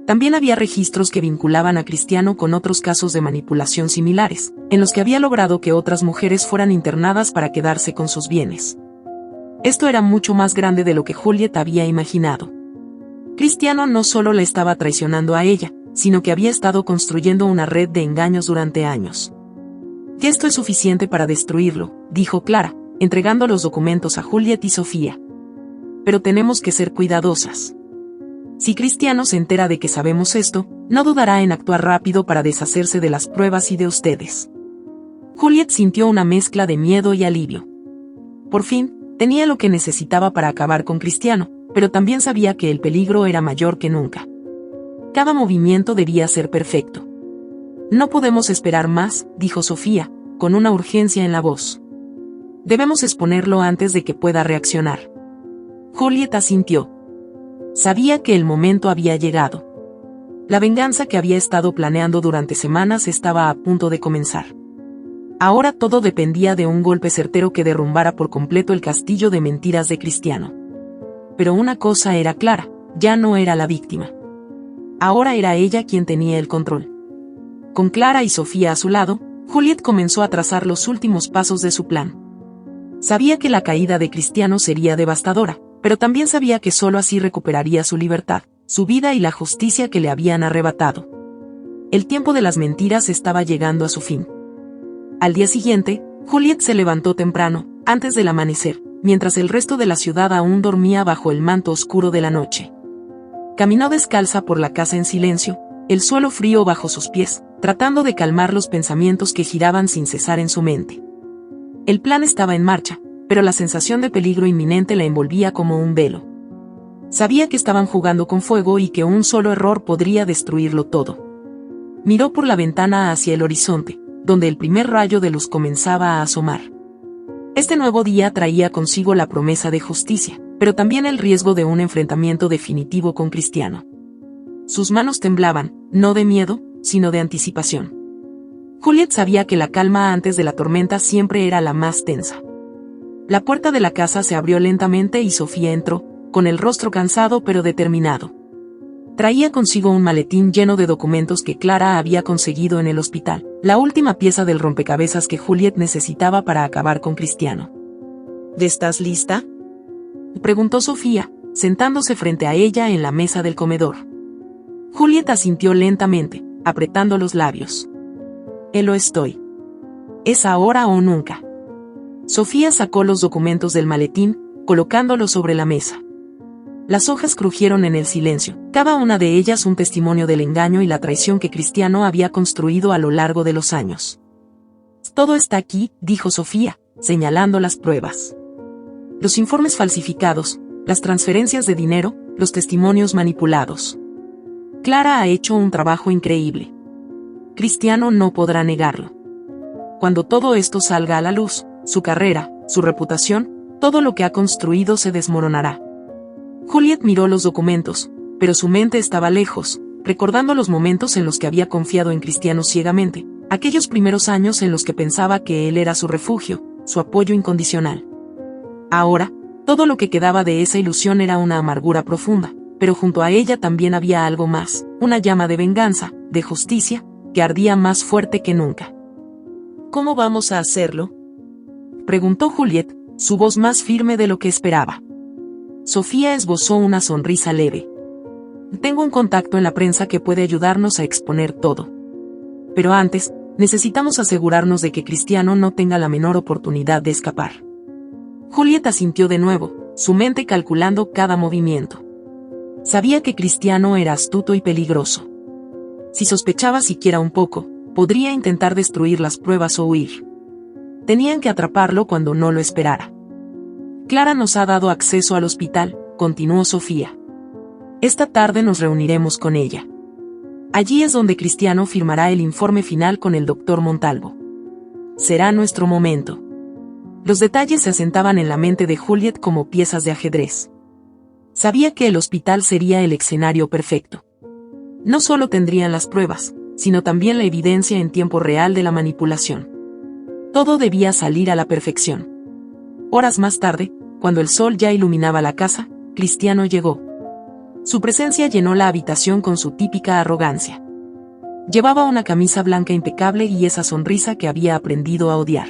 También había registros que vinculaban a Cristiano con otros casos de manipulación similares, en los que había logrado que otras mujeres fueran internadas para quedarse con sus bienes. Esto era mucho más grande de lo que Juliet había imaginado. Cristiano no solo la estaba traicionando a ella, sino que había estado construyendo una red de engaños durante años. «Ya esto es suficiente para destruirlo», dijo Clara, entregando los documentos a Juliet y Sofía. «Pero tenemos que ser cuidadosas. Si Cristiano se entera de que sabemos esto, no dudará en actuar rápido para deshacerse de las pruebas y de ustedes». Juliet sintió una mezcla de miedo y alivio. Por fin, tenía lo que necesitaba para acabar con Cristiano, pero también sabía que el peligro era mayor que nunca. Cada movimiento debía ser perfecto. «No podemos esperar más», dijo Sofía, con una urgencia en la voz. «Debemos exponerlo antes de que pueda reaccionar». Juliet asintió. Sabía que el momento había llegado. La venganza que había estado planeando durante semanas estaba a punto de comenzar. Ahora todo dependía de un golpe certero que derrumbara por completo el castillo de mentiras de Cristiano. Pero una cosa era clara, ya no era la víctima. Ahora era ella quien tenía el control. Con Clara y Sofía a su lado, Juliet comenzó a trazar los últimos pasos de su plan. Sabía que la caída de Cristiano sería devastadora, pero también sabía que solo así recuperaría su libertad, su vida y la justicia que le habían arrebatado. El tiempo de las mentiras estaba llegando a su fin. Al día siguiente, Juliet se levantó temprano, antes del amanecer, mientras el resto de la ciudad aún dormía bajo el manto oscuro de la noche. Caminó descalza por la casa en silencio, el suelo frío bajo sus pies, tratando de calmar los pensamientos que giraban sin cesar en su mente. El plan estaba en marcha, pero la sensación de peligro inminente la envolvía como un velo. Sabía que estaban jugando con fuego y que un solo error podría destruirlo todo. Miró por la ventana hacia el horizonte, donde el primer rayo de luz comenzaba a asomar. Este nuevo día traía consigo la promesa de justicia, pero también el riesgo de un enfrentamiento definitivo con Cristiano. Sus manos temblaban, no de miedo, sino de anticipación. Juliet sabía que la calma antes de la tormenta siempre era la más tensa. La puerta de la casa se abrió lentamente y Sofía entró, con el rostro cansado pero determinado. Traía consigo un maletín lleno de documentos que Clara había conseguido en el hospital, la última pieza del rompecabezas que Juliet necesitaba para acabar con Cristiano. ¿Estás lista?, preguntó Sofía, sentándose frente a ella en la mesa del comedor. Juliet asintió lentamente, apretando los labios. Lo estoy. Es ahora o nunca. Sofía sacó los documentos del maletín, colocándolos sobre la mesa. Las hojas crujieron en el silencio, cada una de ellas un testimonio del engaño y la traición que Cristiano había construido a lo largo de los años. Todo está aquí, dijo Sofía, señalando las pruebas. Los informes falsificados, las transferencias de dinero, los testimonios manipulados. Clara ha hecho un trabajo increíble. Cristiano no podrá negarlo. Cuando todo esto salga a la luz, su carrera, su reputación, todo lo que ha construido se desmoronará. Juliet miró los documentos, pero su mente estaba lejos, recordando los momentos en los que había confiado en Cristiano ciegamente, aquellos primeros años en los que pensaba que él era su refugio, su apoyo incondicional. Ahora, todo lo que quedaba de esa ilusión era una amargura profunda, pero junto a ella también había algo más, una llama de venganza, de justicia, que ardía más fuerte que nunca. ¿Cómo vamos a hacerlo?, preguntó Juliet, su voz más firme de lo que esperaba. Sofía esbozó una sonrisa leve. Tengo un contacto en la prensa que puede ayudarnos a exponer todo. Pero antes, necesitamos asegurarnos de que Cristiano no tenga la menor oportunidad de escapar. Juliet asintió de nuevo, su mente calculando cada movimiento. Sabía que Cristiano era astuto y peligroso. Si sospechaba siquiera un poco, podría intentar destruir las pruebas o huir. Tenían que atraparlo cuando no lo esperara. Clara nos ha dado acceso al hospital, continuó Sofía. Esta tarde nos reuniremos con ella. Allí es donde Cristiano firmará el informe final con el doctor Montalvo. Será nuestro momento. Los detalles se asentaban en la mente de Juliet como piezas de ajedrez. Sabía que el hospital sería el escenario perfecto. No solo tendrían las pruebas, sino también la evidencia en tiempo real de la manipulación. Todo debía salir a la perfección. Horas más tarde, cuando el sol ya iluminaba la casa, Cristiano llegó. Su presencia llenó la habitación con su típica arrogancia. Llevaba una camisa blanca impecable y esa sonrisa que había aprendido a odiar.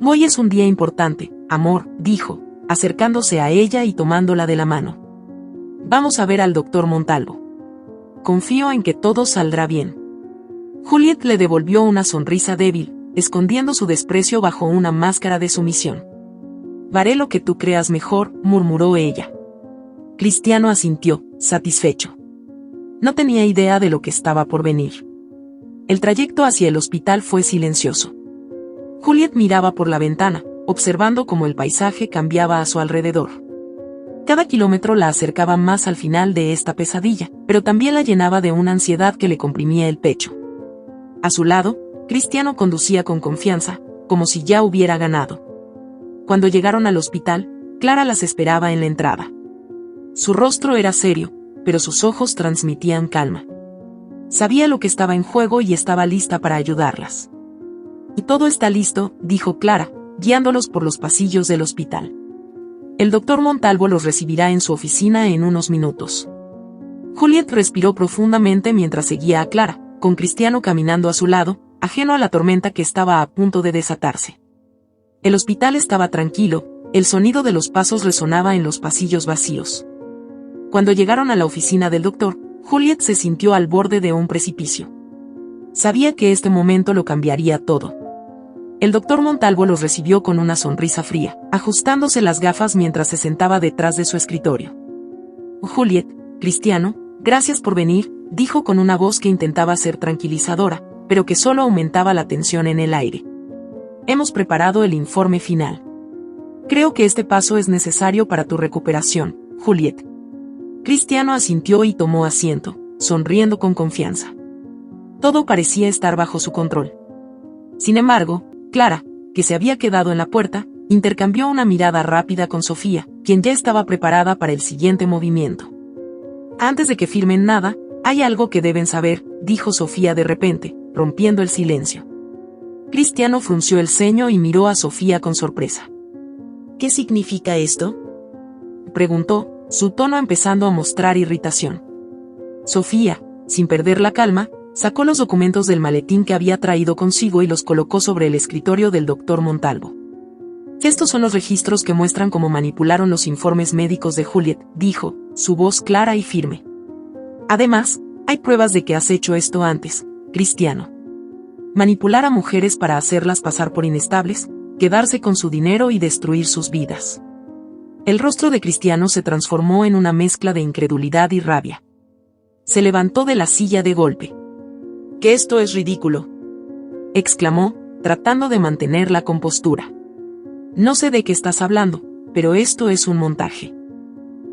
Hoy es un día importante, amor, dijo, acercándose a ella y tomándola de la mano. Vamos a ver al doctor Montalvo. Confío en que todo saldrá bien. Juliet le devolvió una sonrisa débil, escondiendo su desprecio bajo una máscara de sumisión. Haré lo que tú creas mejor, murmuró ella. Cristiano asintió, satisfecho. No tenía idea de lo que estaba por venir. El trayecto hacia el hospital fue silencioso. Juliet miraba por la ventana, observando cómo el paisaje cambiaba a su alrededor. Cada kilómetro la acercaba más al final de esta pesadilla, pero también la llenaba de una ansiedad que le comprimía el pecho. A su lado, Cristiano conducía con confianza, como si ya hubiera ganado. Cuando llegaron al hospital, Clara las esperaba en la entrada. Su rostro era serio, pero sus ojos transmitían calma. Sabía lo que estaba en juego y estaba lista para ayudarlas. «Y todo está listo», dijo Clara, guiándolos por los pasillos del hospital. «El doctor Montalvo los recibirá en su oficina en unos minutos». Juliet respiró profundamente mientras seguía a Clara, con Cristiano caminando a su lado, ajeno a la tormenta que estaba a punto de desatarse. El hospital estaba tranquilo, el sonido de los pasos resonaba en los pasillos vacíos. Cuando llegaron a la oficina del doctor, Juliet se sintió al borde de un precipicio. Sabía que este momento lo cambiaría todo. El doctor Montalvo los recibió con una sonrisa fría, ajustándose las gafas mientras se sentaba detrás de su escritorio. «Juliet, Cristiano, gracias por venir», dijo con una voz que intentaba ser tranquilizadora, pero que solo aumentaba la tensión en el aire. «Hemos preparado el informe final. Creo que este paso es necesario para tu recuperación, Juliet». Cristiano asintió y tomó asiento, sonriendo con confianza. Todo parecía estar bajo su control. Sin embargo, Clara, que se había quedado en la puerta, intercambió una mirada rápida con Sofía, quien ya estaba preparada para el siguiente movimiento. «Antes de que firmen nada, hay algo que deben saber», dijo Sofía de repente, rompiendo el silencio. Cristiano frunció el ceño y miró a Sofía con sorpresa. «¿Qué significa esto?», preguntó, su tono empezando a mostrar irritación. Sofía, sin perder la calma, sacó los documentos del maletín que había traído consigo y los colocó sobre el escritorio del doctor Montalvo. «Estos son los registros que muestran cómo manipularon los informes médicos de Juliet», dijo, su voz clara y firme. «Además, hay pruebas de que has hecho esto antes, Cristiano. Manipular a mujeres para hacerlas pasar por inestables, quedarse con su dinero y destruir sus vidas». El rostro de Cristiano se transformó en una mezcla de incredulidad y rabia. Se levantó de la silla de golpe. «Que esto es ridículo», exclamó, tratando de mantener la compostura. «No sé de qué estás hablando, pero esto es un montaje».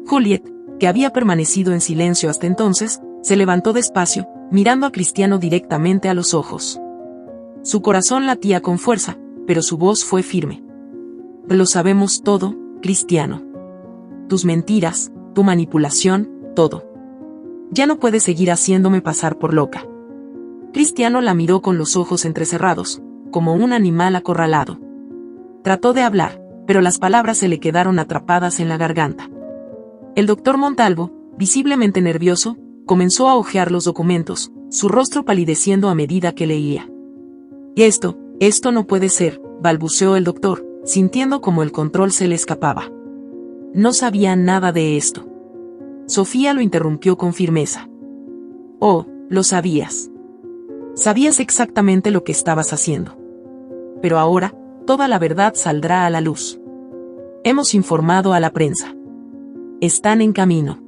Juliet, que había permanecido en silencio hasta entonces, se levantó despacio, mirando a Cristiano directamente a los ojos. Su corazón latía con fuerza, pero su voz fue firme. «Lo sabemos todo, Cristiano. Tus mentiras, tu manipulación, todo. Ya no puedes seguir haciéndome pasar por loca». Cristiano la miró con los ojos entrecerrados, como un animal acorralado. Trató de hablar, pero las palabras se le quedaron atrapadas en la garganta. El doctor Montalvo, visiblemente nervioso, comenzó a hojear los documentos, su rostro palideciendo a medida que leía. «Y esto no puede ser», balbuceó el doctor, sintiendo como el control se le escapaba. «No sabía nada de esto». Sofía lo interrumpió con firmeza. «Oh, lo sabías. Sabías exactamente lo que estabas haciendo. Pero ahora, toda la verdad saldrá a la luz. Hemos informado a la prensa. Están en camino».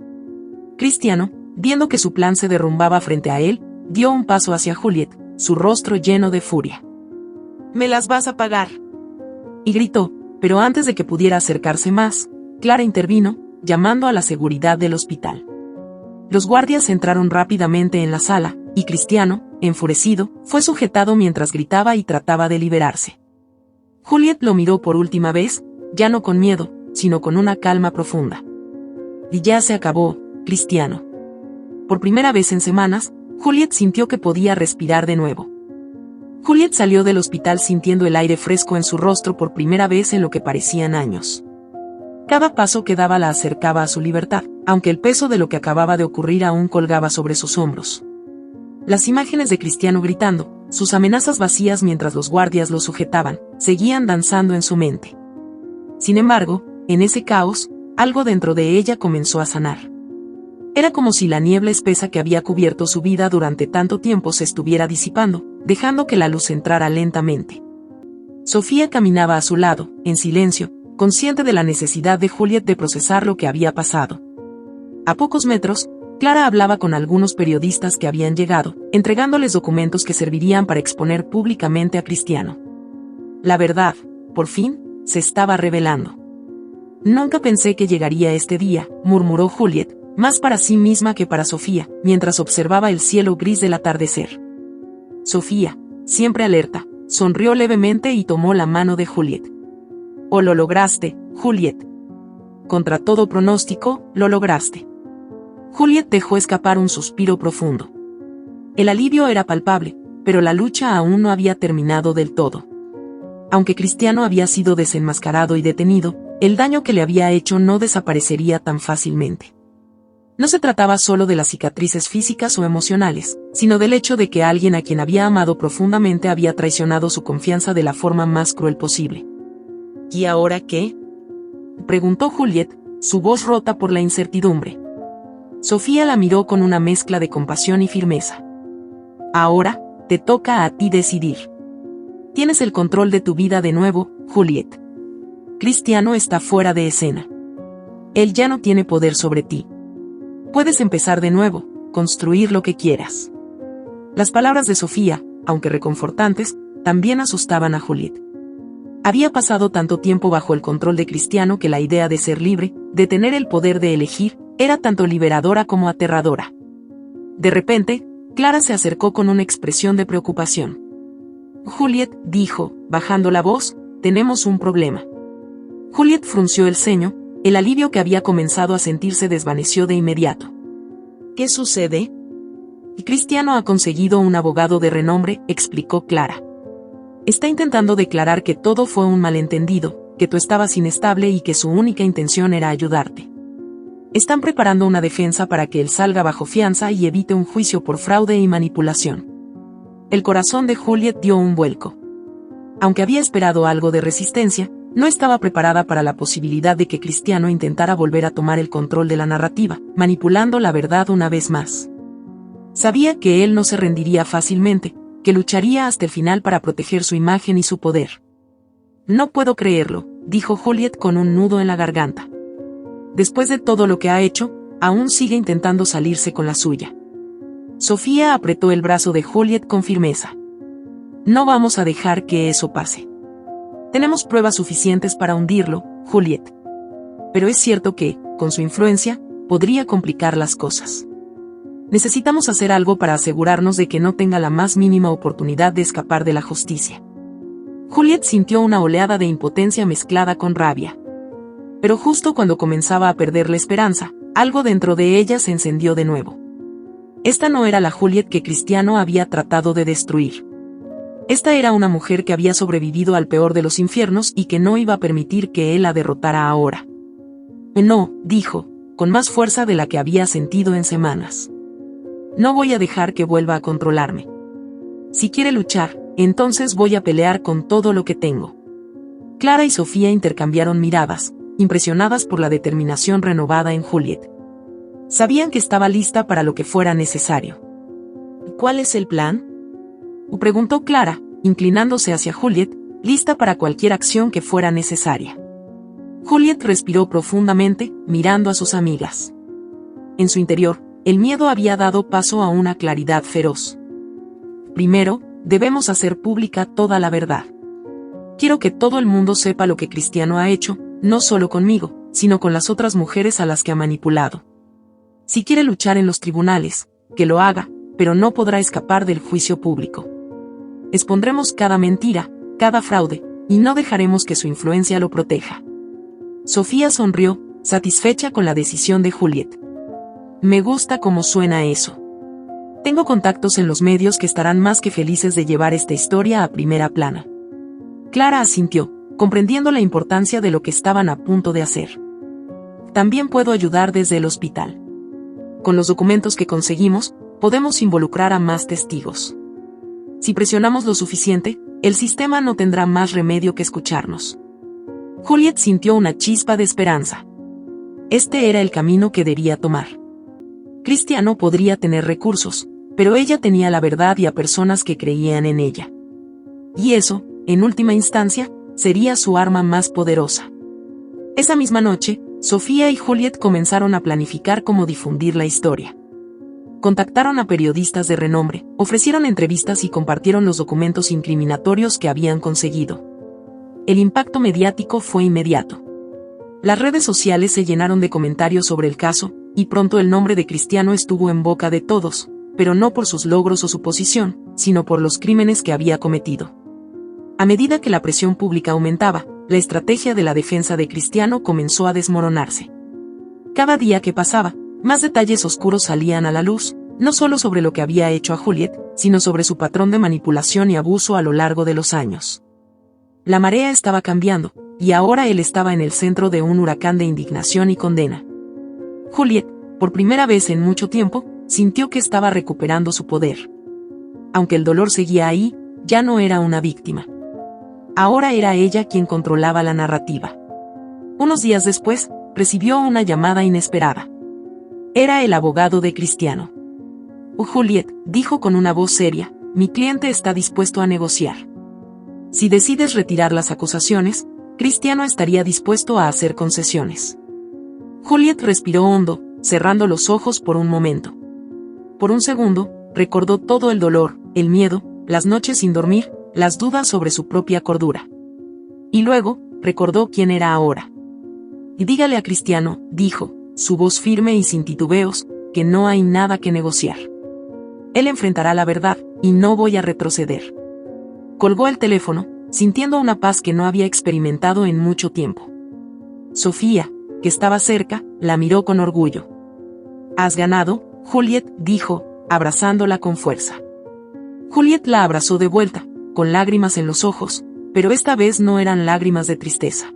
Cristiano, viendo que su plan se derrumbaba frente a él, dio un paso hacia Juliet, su rostro lleno de furia. «Me las vas a pagar», y gritó, pero antes de que pudiera acercarse más, Clara intervino, llamando a la seguridad del hospital. Los guardias entraron rápidamente en la sala, y Cristiano, enfurecido, fue sujetado mientras gritaba y trataba de liberarse. Juliet lo miró por última vez, ya no con miedo, sino con una calma profunda. «Y ya se acabó, Cristiano». Por primera vez en semanas, Juliet sintió que podía respirar de nuevo. Juliet salió del hospital sintiendo el aire fresco en su rostro por primera vez en lo que parecían años. Cada paso que daba la acercaba a su libertad, aunque el peso de lo que acababa de ocurrir aún colgaba sobre sus hombros. Las imágenes de Cristiano gritando, sus amenazas vacías mientras los guardias lo sujetaban, seguían danzando en su mente. Sin embargo, en ese caos, algo dentro de ella comenzó a sanar. Era como si la niebla espesa que había cubierto su vida durante tanto tiempo se estuviera disipando, dejando que la luz entrara lentamente. Sofía caminaba a su lado, en silencio, consciente de la necesidad de Juliet de procesar lo que había pasado. A pocos metros, Clara hablaba con algunos periodistas que habían llegado, entregándoles documentos que servirían para exponer públicamente a Cristiano. La verdad, por fin, se estaba revelando. «Nunca pensé que llegaría este día», murmuró Juliet, más para sí misma que para Sofía, mientras observaba el cielo gris del atardecer. Sofía, siempre alerta, sonrió levemente y tomó la mano de Juliet. «Oh, lo lograste, Juliet. Contra todo pronóstico, lo lograste. Juliet dejó escapar un suspiro profundo. El alivio era palpable, pero la lucha aún no había terminado del todo. Aunque Cristiano había sido desenmascarado y detenido, el daño que le había hecho no desaparecería tan fácilmente. No se trataba solo de las cicatrices físicas o emocionales, sino del hecho de que alguien a quien había amado profundamente había traicionado su confianza de la forma más cruel posible. ¿Y ahora qué?, preguntó Juliet, su voz rota por la incertidumbre. Sofía la miró con una mezcla de compasión y firmeza. Ahora, te toca a ti decidir. Tienes el control de tu vida de nuevo, Juliet. Cristiano está fuera de escena. Él ya no tiene poder sobre ti. Puedes empezar de nuevo, construir lo que quieras. Las palabras de Sofía, aunque reconfortantes, también asustaban a Juliet. Había pasado tanto tiempo bajo el control de Cristiano que la idea de ser libre, de tener el poder de elegir, era tanto liberadora como aterradora. De repente, Clara se acercó con una expresión de preocupación. Juliet, dijo, bajando la voz, tenemos un problema. Juliet frunció el ceño, el alivio que había comenzado a sentir se desvaneció de inmediato. ¿Qué sucede? Cristiano ha conseguido un abogado de renombre, explicó Clara. Está intentando declarar que todo fue un malentendido, que tú estabas inestable y que su única intención era ayudarte. Están preparando una defensa para que él salga bajo fianza y evite un juicio por fraude y manipulación. El corazón de Juliet dio un vuelco. Aunque había esperado algo de resistencia, no estaba preparada para la posibilidad de que Cristiano intentara volver a tomar el control de la narrativa, manipulando la verdad una vez más. Sabía que él no se rendiría fácilmente, que lucharía hasta el final para proteger su imagen y su poder. No puedo creerlo, dijo Juliet con un nudo en la garganta. Después de todo lo que ha hecho, aún sigue intentando salirse con la suya. Sofía apretó el brazo de Juliet con firmeza. No vamos a dejar que eso pase. Tenemos pruebas suficientes para hundirlo, Juliet. Pero es cierto que, con su influencia, podría complicar las cosas. Necesitamos hacer algo para asegurarnos de que no tenga la más mínima oportunidad de escapar de la justicia. Juliet sintió una oleada de impotencia mezclada con rabia. Pero justo cuando comenzaba a perder la esperanza, algo dentro de ella se encendió de nuevo. Esta no era la Juliet que Cristiano había tratado de destruir. Esta era una mujer que había sobrevivido al peor de los infiernos y que no iba a permitir que él la derrotara ahora. No, dijo, con más fuerza de la que había sentido en semanas. No voy a dejar que vuelva a controlarme. Si quiere luchar, entonces voy a pelear con todo lo que tengo. Clara y Sofía intercambiaron miradas, impresionadas por la determinación renovada en Juliet. Sabían que estaba lista para lo que fuera necesario. ¿Cuál es el plan?, preguntó Clara, inclinándose hacia Juliet, lista para cualquier acción que fuera necesaria. Juliet respiró profundamente, mirando a sus amigas. En su interior, el miedo había dado paso a una claridad feroz. Primero, debemos hacer pública toda la verdad. Quiero que todo el mundo sepa lo que Cristiano ha hecho, no solo conmigo, sino con las otras mujeres a las que ha manipulado. Si quiere luchar en los tribunales, que lo haga, pero no podrá escapar del juicio público. Expondremos cada mentira, cada fraude, y no dejaremos que su influencia lo proteja. Sofía sonrió, satisfecha con la decisión de Juliet. Me gusta cómo suena eso. Tengo contactos en los medios que estarán más que felices de llevar esta historia a primera plana. Clara asintió, comprendiendo la importancia de lo que estaban a punto de hacer. También puedo ayudar desde el hospital. Con los documentos que conseguimos, podemos involucrar a más testigos. Si presionamos lo suficiente, el sistema no tendrá más remedio que escucharnos. Juliet sintió una chispa de esperanza. Este era el camino que debía tomar. Cristiano podría tener recursos, pero ella tenía la verdad y a personas que creían en ella. Y eso, en última instancia, sería su arma más poderosa. Esa misma noche, Sofía y Juliet comenzaron a planificar cómo difundir la historia. Contactaron a periodistas de renombre, ofrecieron entrevistas y compartieron los documentos incriminatorios que habían conseguido. El impacto mediático fue inmediato. Las redes sociales se llenaron de comentarios sobre el caso, y pronto el nombre de Cristiano estuvo en boca de todos, pero no por sus logros o su posición, sino por los crímenes que había cometido. A medida que la presión pública aumentaba, la estrategia de la defensa de Cristiano comenzó a desmoronarse. Cada día que pasaba, más detalles oscuros salían a la luz, no solo sobre lo que había hecho a Juliet, sino sobre su patrón de manipulación y abuso a lo largo de los años. La marea estaba cambiando, y ahora él estaba en el centro de un huracán de indignación y condena. Juliet, por primera vez en mucho tiempo, sintió que estaba recuperando su poder. Aunque el dolor seguía ahí, ya no era una víctima. Ahora era ella quien controlaba la narrativa. Unos días después, recibió una llamada inesperada. Era el abogado de Cristiano. Juliet, dijo con una voz seria, mi cliente está dispuesto a negociar. Si decides retirar las acusaciones, Cristiano estaría dispuesto a hacer concesiones. Juliet respiró hondo, cerrando los ojos por un momento. Por un segundo, recordó todo el dolor, el miedo, las noches sin dormir, las dudas sobre su propia cordura. Y luego, recordó quién era ahora. Y dígale a Cristiano, dijo, su voz firme y sin titubeos, que no hay nada que negociar. Él enfrentará la verdad, y no voy a retroceder. Colgó el teléfono, sintiendo una paz que no había experimentado en mucho tiempo. Sofía, que estaba cerca, la miró con orgullo. Has ganado, Juliet, dijo, abrazándola con fuerza. Juliet la abrazó de vuelta, con lágrimas en los ojos, pero esta vez no eran lágrimas de tristeza.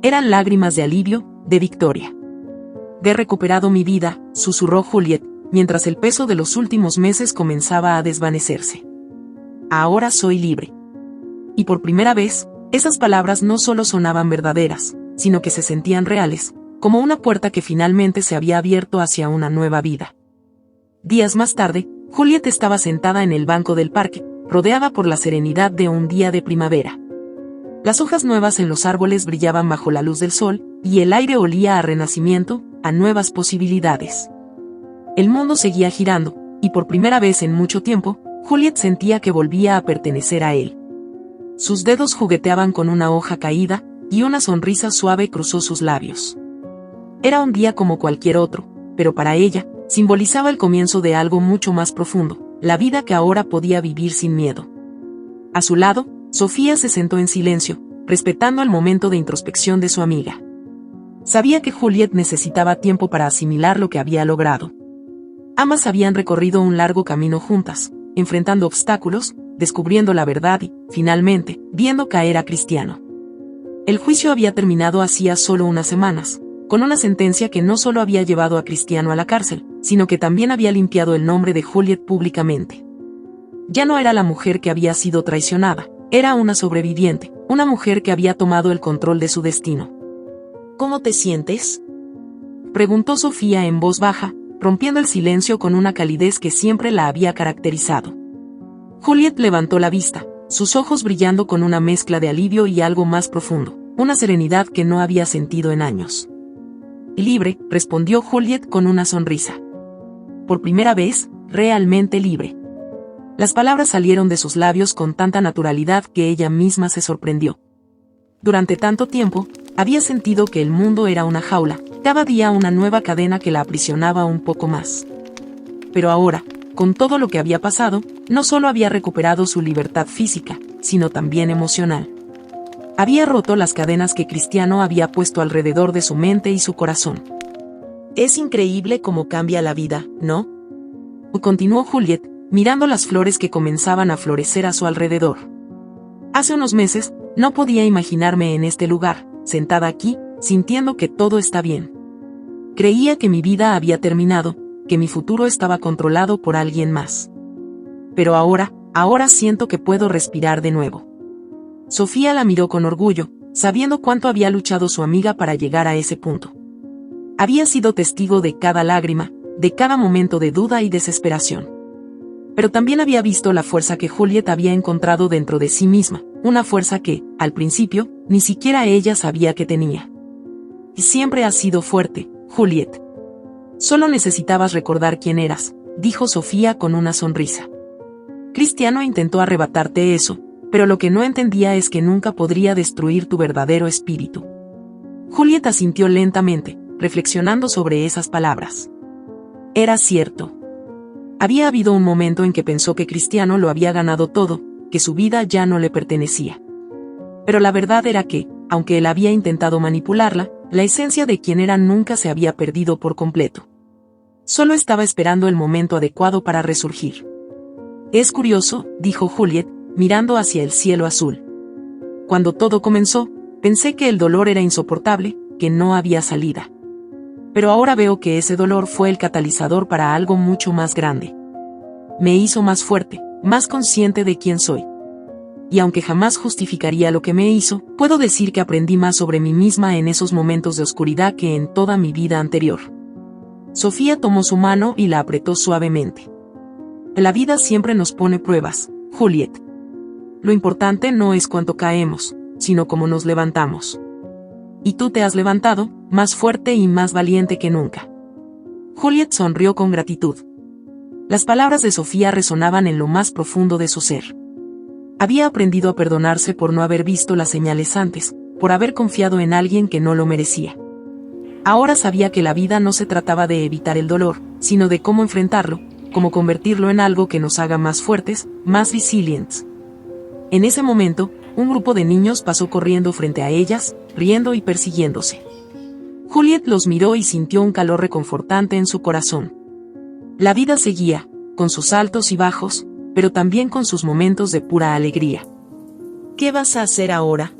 Eran lágrimas de alivio, de victoria. He recuperado mi vida, susurró Juliet, mientras el peso de los últimos meses comenzaba a desvanecerse. Ahora soy libre. Y por primera vez, esas palabras no solo sonaban verdaderas, sino que se sentían reales, como una puerta que finalmente se había abierto hacia una nueva vida. Días más tarde, Juliet estaba sentada en el banco del parque, rodeada por la serenidad de un día de primavera. Las hojas nuevas en los árboles brillaban bajo la luz del sol, y el aire olía a renacimiento, a nuevas posibilidades. El mundo seguía girando, y por primera vez en mucho tiempo, Juliet sentía que volvía a pertenecer a él. Sus dedos jugueteaban con una hoja caída, y una sonrisa suave cruzó sus labios. Era un día como cualquier otro, pero para ella, simbolizaba el comienzo de algo mucho más profundo, la vida que ahora podía vivir sin miedo. A su lado, Sofía se sentó en silencio, respetando el momento de introspección de su amiga. Sabía que Juliet necesitaba tiempo para asimilar lo que había logrado. Ambas habían recorrido un largo camino juntas, enfrentando obstáculos, descubriendo la verdad y, finalmente, viendo caer a Cristiano. El juicio había terminado hacía solo unas semanas, con una sentencia que no solo había llevado a Cristiano a la cárcel, sino que también había limpiado el nombre de Juliet públicamente. Ya no era la mujer que había sido traicionada, era una sobreviviente, una mujer que había tomado el control de su destino. ¿Cómo te sientes?, preguntó Sofía en voz baja, rompiendo el silencio con una calidez que siempre la había caracterizado. Juliet levantó la vista, sus ojos brillando con una mezcla de alivio y algo más profundo, una serenidad que no había sentido en años. Libre, respondió Juliet con una sonrisa. Por primera vez, realmente libre. Las palabras salieron de sus labios con tanta naturalidad que ella misma se sorprendió. Durante tanto tiempo, había sentido que el mundo era una jaula, cada día una nueva cadena que la aprisionaba un poco más. Pero ahora, con todo lo que había pasado, no solo había recuperado su libertad física, sino también emocional. Había roto las cadenas que Cristiano había puesto alrededor de su mente y su corazón. Es increíble cómo cambia la vida, ¿no?, continuó Juliet, mirando las flores que comenzaban a florecer a su alrededor. Hace unos meses, no podía imaginarme en este lugar, sentada aquí, sintiendo que todo está bien. Creía que mi vida había terminado, que mi futuro estaba controlado por alguien más. Pero ahora siento que puedo respirar de nuevo. Sofía la miró con orgullo, sabiendo cuánto había luchado su amiga para llegar a ese punto. Había sido testigo de cada lágrima, de cada momento de duda y desesperación. Pero también había visto la fuerza que Juliet había encontrado dentro de sí misma, una fuerza que, al principio, ni siquiera ella sabía que tenía. Y siempre has sido fuerte, Juliet. Solo necesitabas recordar quién eras, dijo Sofía con una sonrisa. Cristiano intentó arrebatarte eso, pero lo que no entendía es que nunca podría destruir tu verdadero espíritu. Juliet asintió lentamente, reflexionando sobre esas palabras. Era cierto. Había habido un momento en que pensó que Cristiano lo había ganado todo, que su vida ya no le pertenecía. Pero la verdad era que, aunque él había intentado manipularla, la esencia de quien era nunca se había perdido por completo. Solo estaba esperando el momento adecuado para resurgir. Es curioso, dijo Juliet, mirando hacia el cielo azul. Cuando todo comenzó, pensé que el dolor era insoportable, que no había salida. Pero ahora veo que ese dolor fue el catalizador para algo mucho más grande. Me hizo más fuerte, más consciente de quién soy. Y aunque jamás justificaría lo que me hizo, puedo decir que aprendí más sobre mí misma en esos momentos de oscuridad que en toda mi vida anterior. Sofía tomó su mano y la apretó suavemente. La vida siempre nos pone pruebas, Juliet. Lo importante no es cuánto caemos, sino cómo nos levantamos. Y tú te has levantado, más fuerte y más valiente que nunca. Juliet sonrió con gratitud. Las palabras de Sofía resonaban en lo más profundo de su ser. Había aprendido a perdonarse por no haber visto las señales antes, por haber confiado en alguien que no lo merecía. Ahora sabía que la vida no se trataba de evitar el dolor, sino de cómo enfrentarlo, cómo convertirlo en algo que nos haga más fuertes, más resilientes. En ese momento, un grupo de niños pasó corriendo frente a ellas, riendo y persiguiéndose. Juliet los miró y sintió un calor reconfortante en su corazón. La vida seguía, con sus altos y bajos, pero también con sus momentos de pura alegría. ¿Qué vas a hacer ahora?,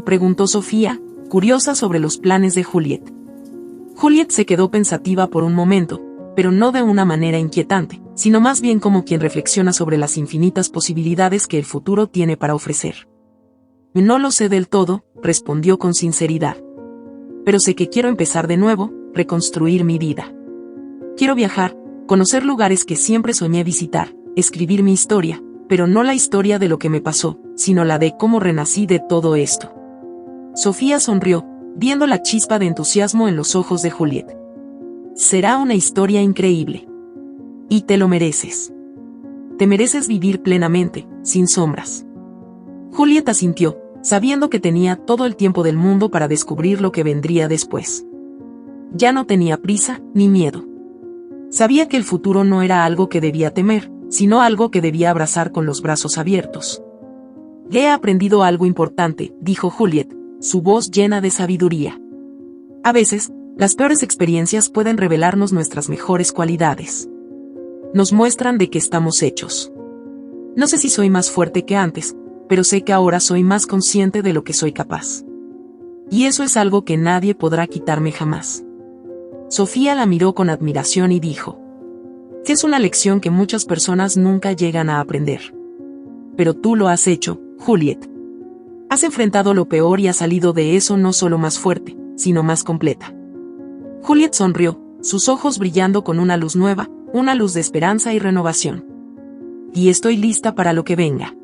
preguntó Sofía, curiosa sobre los planes de Juliet. Juliet se quedó pensativa por un momento, pero no de una manera inquietante, sino más bien como quien reflexiona sobre las infinitas posibilidades que el futuro tiene para ofrecer. No lo sé del todo, respondió con sinceridad. Pero sé que quiero empezar de nuevo, reconstruir mi vida. Quiero viajar, conocer lugares que siempre soñé visitar, escribir mi historia, pero no la historia de lo que me pasó, sino la de cómo renací de todo esto. Sofía sonrió, viendo la chispa de entusiasmo en los ojos de Juliet. Será una historia increíble. Y te lo mereces. Te mereces vivir plenamente, sin sombras. Juliet asintió, sabiendo que tenía todo el tiempo del mundo para descubrir lo que vendría después. Ya no tenía prisa, ni miedo. Sabía que el futuro no era algo que debía temer, sino algo que debía abrazar con los brazos abiertos. He aprendido algo importante, dijo Juliet, su voz llena de sabiduría. A veces, las peores experiencias pueden revelarnos nuestras mejores cualidades. Nos muestran de qué estamos hechos. No sé si soy más fuerte que antes, pero sé que ahora soy más consciente de lo que soy capaz. Y eso es algo que nadie podrá quitarme jamás. Sofía la miró con admiración y dijo: que es una lección que muchas personas nunca llegan a aprender. Pero tú lo has hecho, Juliet. Has enfrentado lo peor y has salido de eso no solo más fuerte, sino más completa. Juliet sonrió, sus ojos brillando con una luz nueva, una luz de esperanza y renovación. Y estoy lista para lo que venga.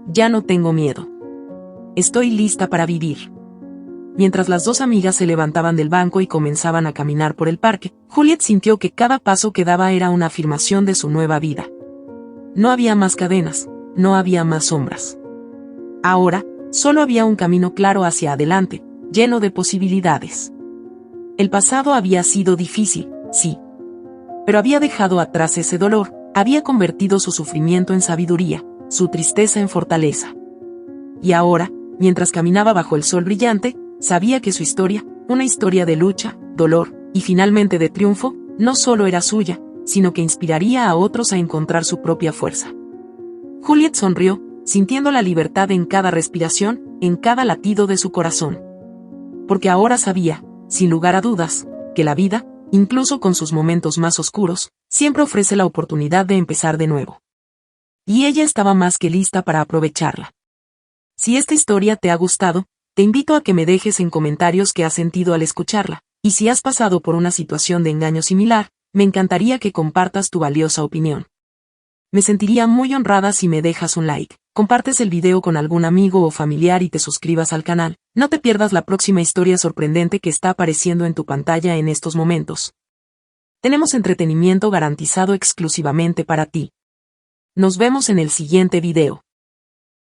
Ya no tengo miedo. Estoy lista para vivir. Mientras las dos amigas se levantaban del banco y comenzaban a caminar por el parque, Juliet sintió que cada paso que daba era una afirmación de su nueva vida. No había más cadenas, no había más sombras. Ahora, solo había un camino claro hacia adelante, lleno de posibilidades. El pasado había sido difícil, sí. Pero había dejado atrás ese dolor, había convertido su sufrimiento en sabiduría, su tristeza en fortaleza. Y ahora, mientras caminaba bajo el sol brillante, sabía que su historia, una historia de lucha, dolor, y finalmente de triunfo, no solo era suya, sino que inspiraría a otros a encontrar su propia fuerza. Juliet sonrió, sintiendo la libertad en cada respiración, en cada latido de su corazón. Porque ahora sabía, sin lugar a dudas, que la vida, incluso con sus momentos más oscuros, siempre ofrece la oportunidad de empezar de nuevo. Y ella estaba más que lista para aprovecharla. Si esta historia te ha gustado, te invito a que me dejes en comentarios qué has sentido al escucharla, y si has pasado por una situación de engaño similar, me encantaría que compartas tu valiosa opinión. Me sentiría muy honrada si me dejas un like, compartes el video con algún amigo o familiar y te suscribas al canal. No te pierdas la próxima historia sorprendente que está apareciendo en tu pantalla en estos momentos. Tenemos entretenimiento garantizado exclusivamente para ti. Nos vemos en el siguiente video.